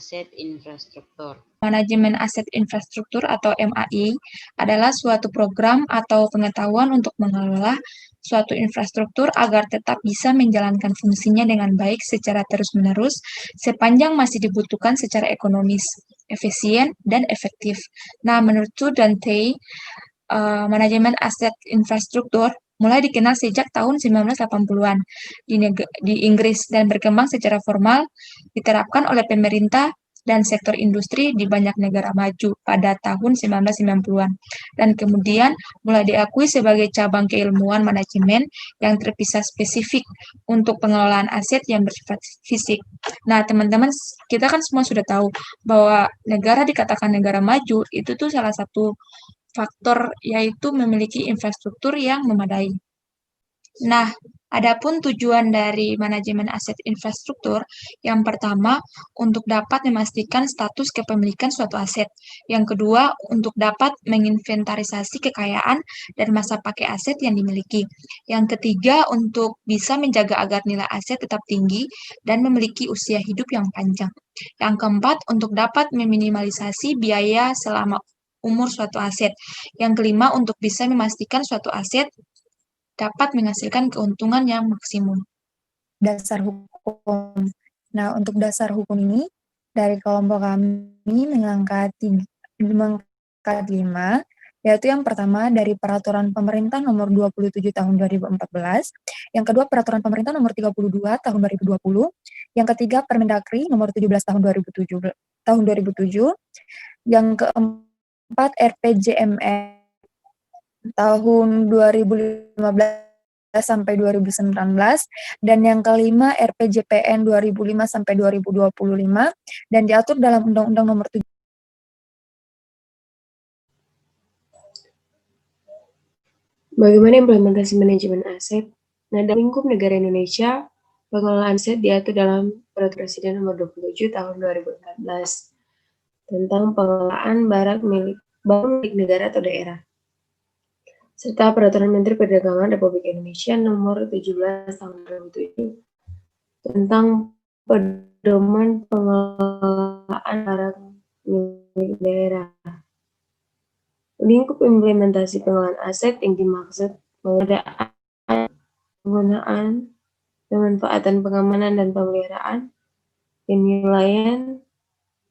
aset infrastruktur. Manajemen aset infrastruktur atau MAI adalah suatu program atau pengetahuan untuk mengelola suatu infrastruktur agar tetap bisa menjalankan fungsinya dengan baik secara terus-menerus sepanjang masih dibutuhkan secara ekonomis, efisien, dan efektif. Nah, menurut Su dan Tay, manajemen aset infrastruktur mulai dikenal sejak tahun 1980-an di Inggris dan berkembang secara formal diterapkan oleh pemerintah dan sektor industri di banyak negara maju pada tahun 1990-an, dan kemudian mulai diakui sebagai cabang keilmuan manajemen yang terpisah spesifik untuk pengelolaan aset yang bersifat fisik. Nah, teman-teman, kita kan semua sudah tahu bahwa negara dikatakan negara maju, itu tuh salah satu faktor yaitu memiliki infrastruktur yang memadai. Nah, adapun tujuan dari manajemen aset infrastruktur, yang pertama, untuk dapat memastikan status kepemilikan suatu aset. Yang kedua, untuk dapat menginventarisasi kekayaan dan masa pakai aset yang dimiliki. Yang ketiga, untuk bisa menjaga agar nilai aset tetap tinggi dan memiliki usia hidup yang panjang. Yang keempat, untuk dapat meminimalisasi biaya selama umur suatu aset. Yang kelima, untuk bisa memastikan suatu aset dapat menghasilkan keuntungan yang maksimum. Dasar hukum. Nah, untuk dasar hukum ini, dari kelompok kami mengangkat 5, yaitu yang pertama dari Peraturan Pemerintah Nomor 27 Tahun 2014, yang kedua Peraturan Pemerintah Nomor 32 Tahun 2020, yang ketiga Permendagri Nomor 17 Tahun 2007, yang keempat RPJMN tahun 2015 sampai 2019, dan yang kelima RPJPN 2005 sampai 2025, dan diatur dalam Undang-Undang Nomor 7. Bagaimana implementasi manajemen aset? Nah, dalam lingkup negara Indonesia, pengelolaan aset diatur dalam Peraturan Presiden Nomor 27 Tahun 2014 tentang pengelolaan barang milik negara atau daerah, serta Peraturan Menteri Perdagangan Republik Indonesia Nomor 17 Tahun 2007 tentang pedoman pengelolaan barang milik daerah. Lingkup implementasi pengelolaan aset yang dimaksud pengadaan, penggunaan, pemanfaatan, pengamanan, dan pemeliharaan, penilaian,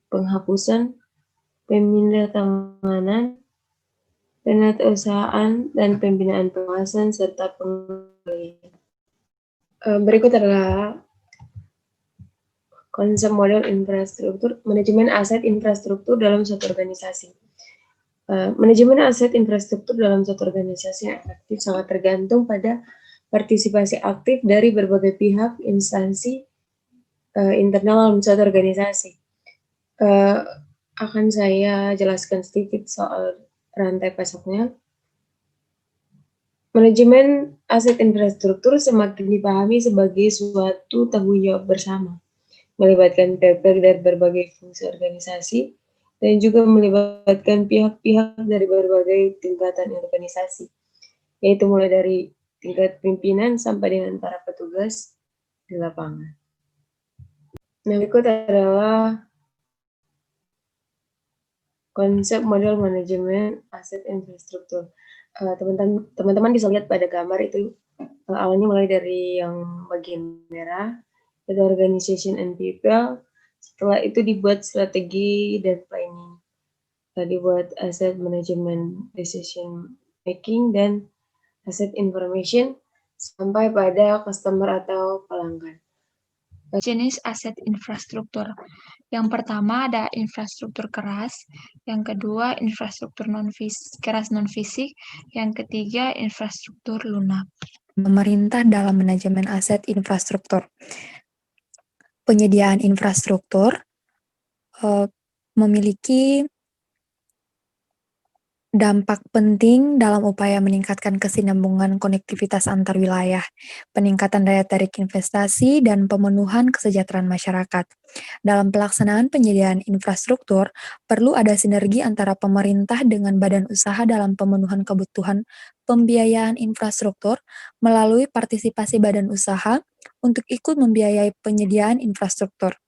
penghapusan, pemindahantanganan, pengusahaan, dan pembinaan pengawasan, serta pengembalian. Berikut adalah konsep model infrastruktur, manajemen aset infrastruktur dalam suatu organisasi. Manajemen aset infrastruktur dalam suatu organisasi yang efektif sangat tergantung pada partisipasi aktif dari berbagai pihak, instansi internal dalam suatu organisasi. Akan saya jelaskan sedikit soal rantai pasoknya. Manajemen aset infrastruktur semakin dipahami sebagai suatu tanggung jawab bersama, melibatkan pihak-pihak dari berbagai fungsi organisasi, dan juga melibatkan pihak-pihak dari berbagai tingkatan organisasi, yaitu mulai dari tingkat pimpinan sampai dengan para petugas di lapangan. Nah, berikut adalah konsep model manajemen aset infrastruktur. Teman-teman bisa lihat pada gambar itu, awalnya mulai dari yang bagian merah, itu organization and people. Setelah itu dibuat strategi dan planning. Dibuat asset management, decision making, dan asset information sampai pada customer atau pelanggan. Jenis aset infrastruktur. Yang pertama ada infrastruktur keras, yang kedua infrastruktur keras non-fisik, yang ketiga infrastruktur lunak. Pemerintah dalam manajemen aset infrastruktur. Penyediaan infrastruktur memiliki dampak penting dalam upaya meningkatkan kesinambungan konektivitas antar wilayah, peningkatan daya tarik investasi, dan pemenuhan kesejahteraan masyarakat. Dalam pelaksanaan penyediaan infrastruktur, perlu ada sinergi antara pemerintah dengan badan usaha dalam pemenuhan kebutuhan pembiayaan infrastruktur melalui partisipasi badan usaha untuk ikut membiayai penyediaan infrastruktur.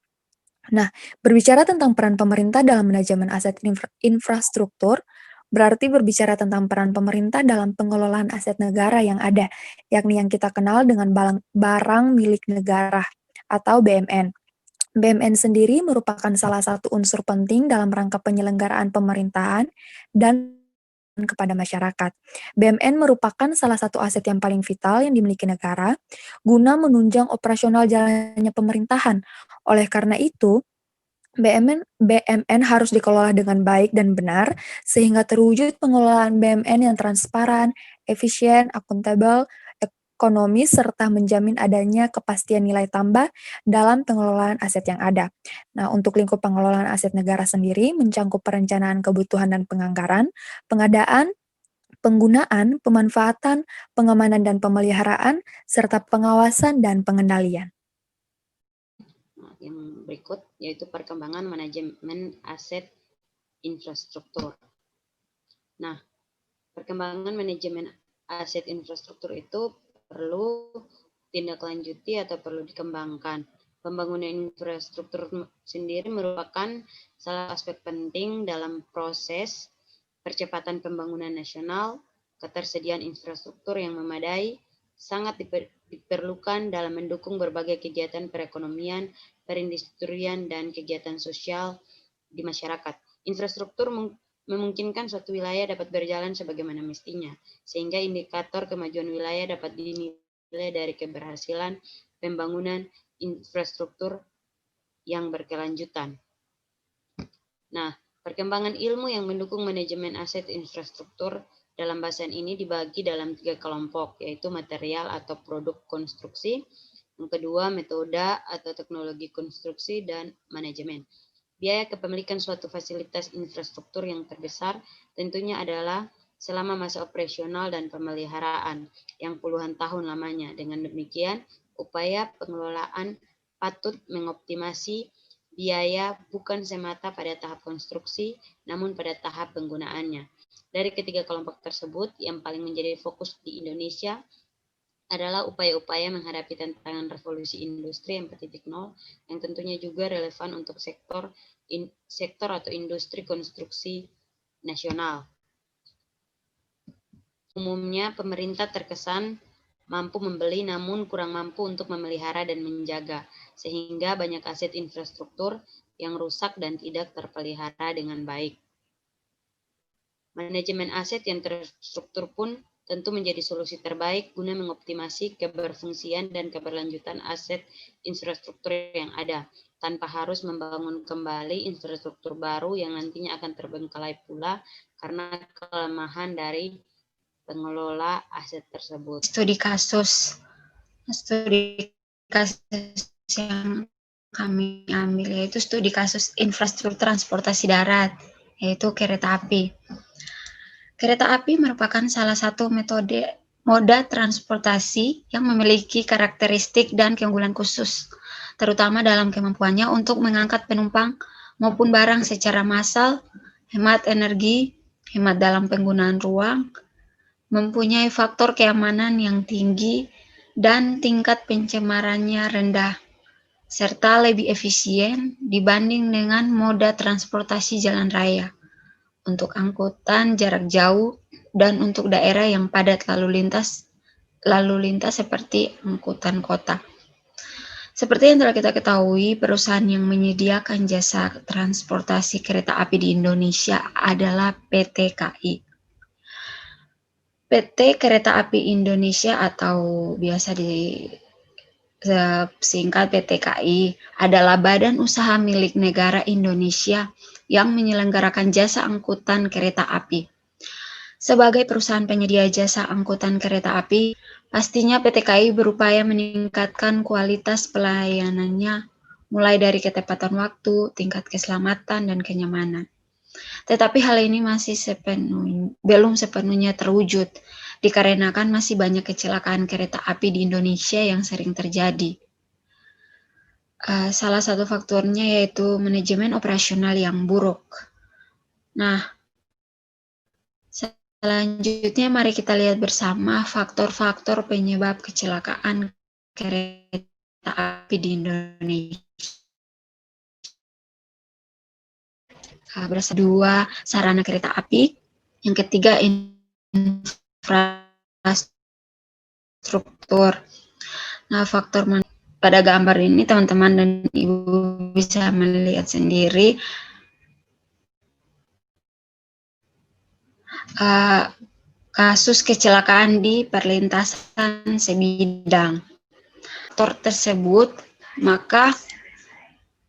Nah, berbicara tentang peran pemerintah dalam manajemen aset infrastruktur, berarti berbicara tentang peran pemerintah dalam pengelolaan aset negara yang ada, yakni yang kita kenal dengan barang milik negara atau BMN. BMN sendiri merupakan salah satu unsur penting dalam rangka penyelenggaraan pemerintahan dan kepada masyarakat. BMN merupakan salah satu aset yang paling vital yang dimiliki negara guna menunjang operasional jalannya pemerintahan. Oleh karena itu, BMN harus dikelola dengan baik dan benar sehingga terwujud pengelolaan BMN yang transparan, efisien, akuntabel, ekonomis, serta menjamin adanya kepastian nilai tambah dalam pengelolaan aset yang ada. Nah, untuk lingkup pengelolaan aset negara sendiri mencangkup perencanaan kebutuhan dan penganggaran, pengadaan, penggunaan, pemanfaatan, pengamanan dan pemeliharaan, serta pengawasan dan pengendalian. Nah, yang berikut yaitu perkembangan manajemen aset infrastruktur. Nah, perkembangan manajemen aset infrastruktur itu perlu ditindaklanjuti atau perlu dikembangkan. Pembangunan infrastruktur sendiri merupakan salah aspek penting dalam proses percepatan pembangunan nasional. Ketersediaan infrastruktur yang memadai sangat diperlukan dalam mendukung berbagai kegiatan perekonomian, perindustrian, dan kegiatan sosial di masyarakat. Infrastruktur memungkinkan suatu wilayah dapat berjalan sebagaimana mestinya, sehingga indikator kemajuan wilayah dapat dinilai dari keberhasilan pembangunan infrastruktur yang berkelanjutan. Nah, perkembangan ilmu yang mendukung manajemen aset infrastruktur dalam bahasan ini dibagi dalam 3 kelompok, yaitu material atau produk konstruksi, yang kedua metode atau teknologi konstruksi, dan manajemen. Biaya kepemilikan suatu fasilitas infrastruktur yang terbesar tentunya adalah selama masa operasional dan pemeliharaan yang puluhan tahun lamanya. Dengan demikian, upaya pengelolaan patut mengoptimasi biaya bukan semata pada tahap konstruksi, namun pada tahap penggunaannya. Dari ketiga kelompok tersebut, yang paling menjadi fokus di Indonesia adalah upaya-upaya menghadapi tantangan revolusi industri 4.0 yang tentunya juga relevan untuk sektor atau industri konstruksi nasional. Umumnya pemerintah terkesan mampu membeli namun kurang mampu untuk memelihara dan menjaga, sehingga banyak aset infrastruktur yang rusak dan tidak terpelihara dengan baik. Manajemen aset yang terstruktur pun tentu menjadi solusi terbaik guna mengoptimasi keberfungsian dan keberlanjutan aset infrastruktur yang ada, tanpa harus membangun kembali infrastruktur baru yang nantinya akan terbengkalai pula karena kelemahan dari pengelola aset tersebut. Studi kasus yang kami ambil yaitu studi kasus infrastruktur transportasi darat, yaitu kereta api. Kereta api merupakan salah satu moda transportasi yang memiliki karakteristik dan keunggulan khusus, terutama dalam kemampuannya untuk mengangkat penumpang maupun barang secara massal, hemat energi, hemat dalam penggunaan ruang, mempunyai faktor keamanan yang tinggi, dan tingkat pencemarannya rendah, serta lebih efisien dibanding dengan moda transportasi jalan raya untuk angkutan jarak jauh dan untuk daerah yang padat lalu lintas seperti angkutan kota. Seperti yang telah kita ketahui, perusahaan yang menyediakan jasa transportasi kereta api di Indonesia adalah PT KAI. PT Kereta Api Indonesia atau biasa disingkat PT KAI adalah badan usaha milik negara Indonesia yang menyelenggarakan jasa angkutan kereta api. Sebagai perusahaan penyedia jasa angkutan kereta api, pastinya PT KAI berupaya meningkatkan kualitas pelayanannya mulai dari ketepatan waktu, tingkat keselamatan, dan kenyamanan. Tetapi hal ini masih belum sepenuhnya terwujud, dikarenakan masih banyak kecelakaan kereta api di Indonesia yang sering terjadi. Salah satu faktornya yaitu manajemen operasional yang buruk. Nah, selanjutnya mari kita lihat bersama faktor-faktor penyebab kecelakaan kereta api di Indonesia. Berasal dua, sarana kereta api. Yang ketiga, infrastruktur. Nah, faktor pada gambar ini teman-teman dan Ibu bisa melihat sendiri kasus kecelakaan di perlintasan sebidang. Faktor tersebut, maka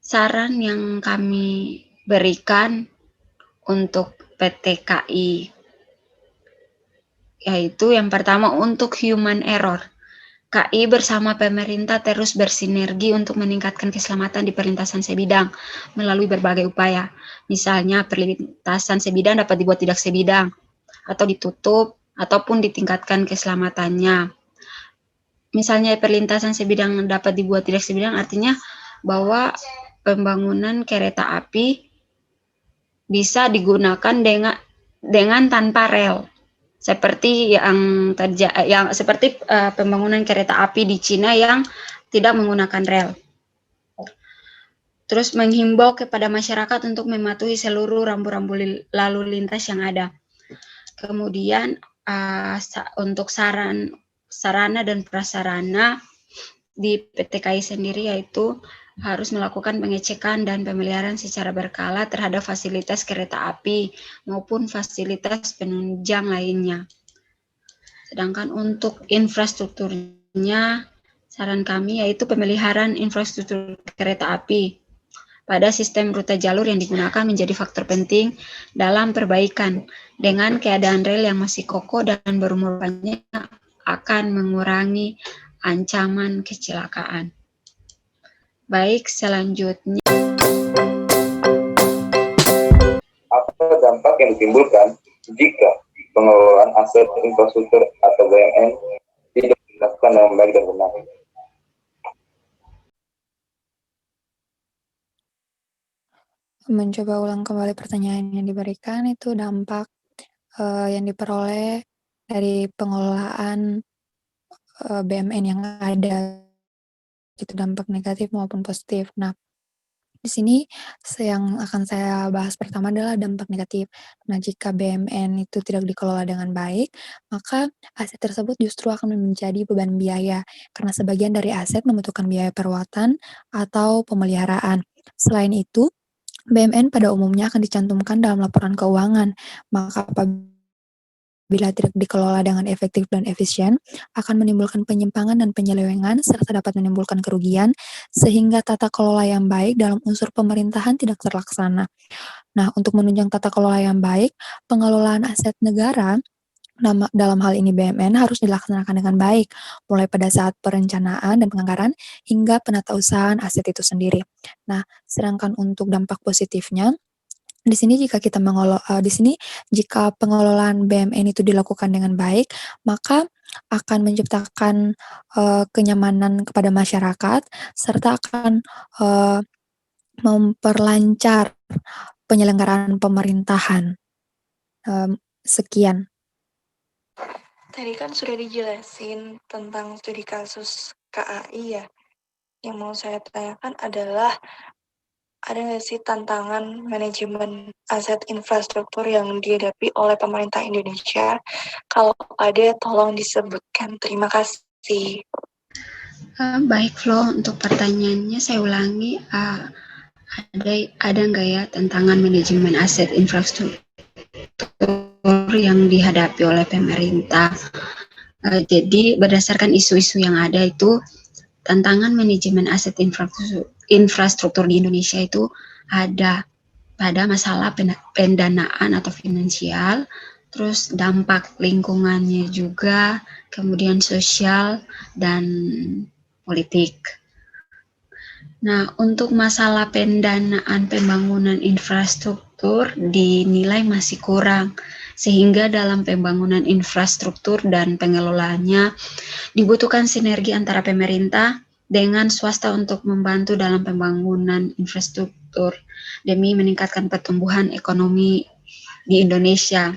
saran yang kami berikan untuk PT KAI yaitu yang pertama untuk human error. KAI bersama pemerintah terus bersinergi untuk meningkatkan keselamatan di perlintasan sebidang melalui berbagai upaya. Misalnya perlintasan sebidang dapat dibuat tidak sebidang atau ditutup ataupun ditingkatkan keselamatannya. Misalnya perlintasan sebidang dapat dibuat tidak sebidang artinya bahwa pembangunan kereta api bisa digunakan dengan tanpa rel. Seperti seperti pembangunan kereta api di Cina yang tidak menggunakan rel. Terus menghimbau kepada masyarakat untuk mematuhi seluruh rambu-rambu lalu lintas yang ada. Kemudian untuk sarana dan prasarana di PT KAI sendiri yaitu harus melakukan pengecekan dan pemeliharaan secara berkala terhadap fasilitas kereta api maupun fasilitas penunjang lainnya. Sedangkan untuk infrastrukturnya, saran kami yaitu pemeliharaan infrastruktur kereta api pada sistem rute jalur yang digunakan menjadi faktor penting dalam perbaikan. Dengan keadaan rel yang masih kokoh dan berumur panjang akan mengurangi ancaman kecelakaan. Baik, selanjutnya. Apa dampak yang ditimbulkan jika pengelolaan aset infrastruktur atau BUMN tidak dilakukan dengan baik dan benar? Mencoba ulang kembali pertanyaan yang diberikan, itu dampak yang diperoleh dari pengelolaan BUMN yang ada, itu dampak negatif maupun positif. Nah, di sini yang akan saya bahas pertama adalah dampak negatif. Nah, jika BUMN itu tidak dikelola dengan baik, maka aset tersebut justru akan menjadi beban biaya, karena sebagian dari aset membutuhkan biaya perawatan atau pemeliharaan. Selain itu, BUMN pada umumnya akan dicantumkan dalam laporan keuangan, maka apabila tidak dikelola dengan efektif dan efisien, akan menimbulkan penyimpangan dan penyelewengan, serta dapat menimbulkan kerugian, sehingga tata kelola yang baik dalam unsur pemerintahan tidak terlaksana. Nah, untuk menunjang tata kelola yang baik, pengelolaan aset negara, dalam hal ini BUMN, harus dilaksanakan dengan baik, mulai pada saat perencanaan dan penganggaran, hingga penatausahaan aset itu sendiri. Nah, sedangkan untuk dampak positifnya, di sini jika pengelolaan BUMN itu dilakukan dengan baik, maka akan menciptakan kenyamanan kepada masyarakat, serta akan memperlancar penyelenggaraan pemerintahan. Sekian. Tadi kan sudah dijelasin tentang studi kasus KAI ya. Yang mau saya tanyakan adalah, ada nggak sih tantangan manajemen aset infrastruktur yang dihadapi oleh pemerintah Indonesia? Kalau ada, tolong disebutkan. Terima kasih. Baik, Flo, untuk pertanyaannya saya ulangi. Ada nggak ya tantangan manajemen aset infrastruktur yang dihadapi oleh pemerintah? Jadi berdasarkan isu-isu yang ada itu, tantangan manajemen aset infrastruktur di Indonesia itu ada pada masalah pendanaan atau finansial, terus dampak lingkungannya juga, kemudian sosial dan politik. Nah, untuk masalah pendanaan pembangunan infrastruktur dinilai masih kurang, sehingga dalam pembangunan infrastruktur dan pengelolaannya dibutuhkan sinergi antara pemerintah dengan swasta untuk membantu dalam pembangunan infrastruktur demi meningkatkan pertumbuhan ekonomi di Indonesia.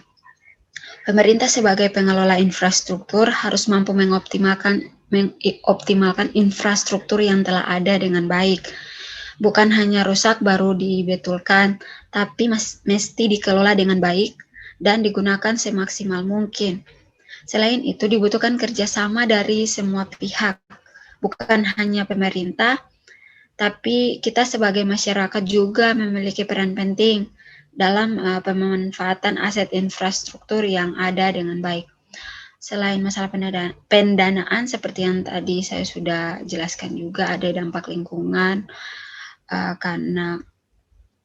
Pemerintah sebagai pengelola infrastruktur harus mampu mengoptimalkan infrastruktur yang telah ada dengan baik. Bukan hanya rusak baru dibetulkan, tapi mesti dikelola dengan baik dan digunakan semaksimal mungkin. Selain itu dibutuhkan kerjasama dari semua pihak, bukan hanya pemerintah, tapi kita sebagai masyarakat juga memiliki peran penting dalam pemanfaatan aset infrastruktur yang ada dengan baik. Selain masalah pendanaan seperti yang tadi saya sudah jelaskan juga, ada dampak lingkungan, karena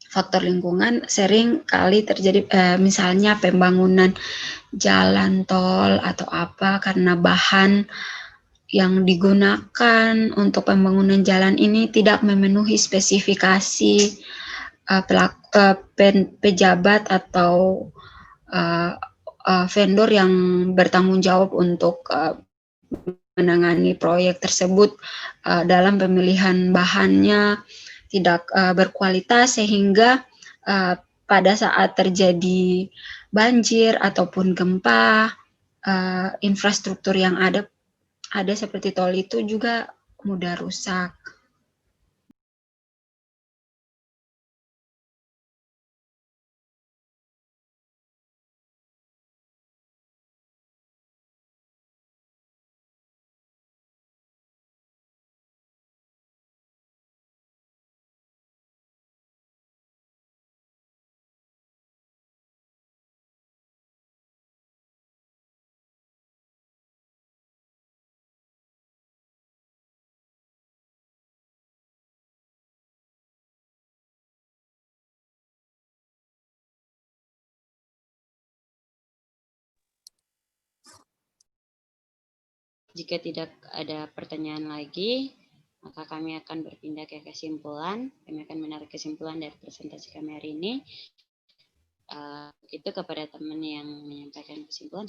faktor lingkungan sering kali terjadi misalnya pembangunan jalan tol atau apa karena bahan yang digunakan untuk pembangunan jalan ini tidak memenuhi spesifikasi pejabat atau vendor yang bertanggung jawab untuk menangani proyek tersebut, dalam pemilihan bahannya tidak berkualitas sehingga pada saat terjadi banjir ataupun gempa, infrastruktur yang ada seperti tol itu juga mudah rusak. Jika tidak ada pertanyaan lagi, maka kami akan berpindah ke kesimpulan. Kami akan menarik kesimpulan dari presentasi kami hari ini. Itu kepada teman yang menyampaikan kesimpulan.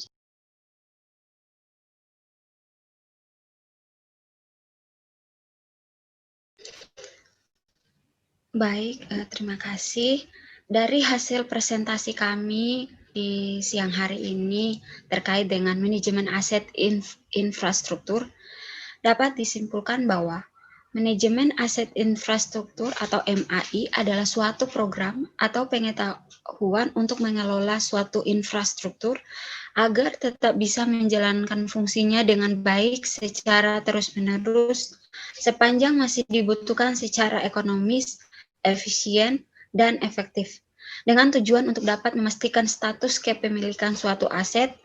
Baik, terima kasih. Dari hasil presentasi kami di siang hari ini terkait dengan manajemen aset infrastruktur, dapat disimpulkan bahwa manajemen aset infrastruktur atau MAI adalah suatu program atau pengetahuan untuk mengelola suatu infrastruktur agar tetap bisa menjalankan fungsinya dengan baik secara terus-menerus sepanjang masih dibutuhkan secara ekonomis, efisien, dan efektif, dengan tujuan untuk dapat memastikan status kepemilikan suatu aset,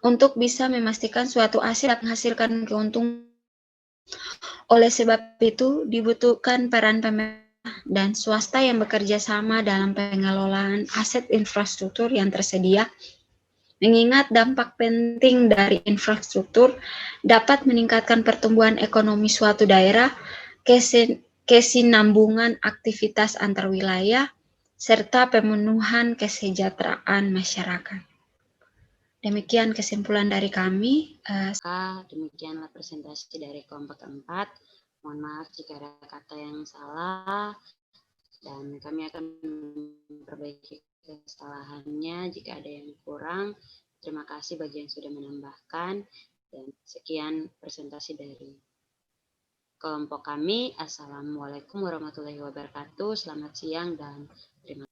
untuk bisa memastikan suatu aset menghasilkan keuntungan. Oleh sebab itu, dibutuhkan peran pemerintah dan swasta yang bekerja sama dalam pengelolaan aset infrastruktur yang tersedia, mengingat dampak penting dari infrastruktur dapat meningkatkan pertumbuhan ekonomi suatu daerah, kesinambungan aktivitas antar wilayah, serta pemenuhan kesejahteraan masyarakat. Demikian kesimpulan dari kami. Demikianlah presentasi dari kelompok 4. Mohon maaf jika ada kata yang salah, dan kami akan memperbaiki kesalahannya jika ada yang kurang. Terima kasih bagi yang sudah menambahkan, dan sekian presentasi dari kelompok kami. Assalamualaikum warahmatullahi wabarakatuh. Selamat siang dan terima kasih.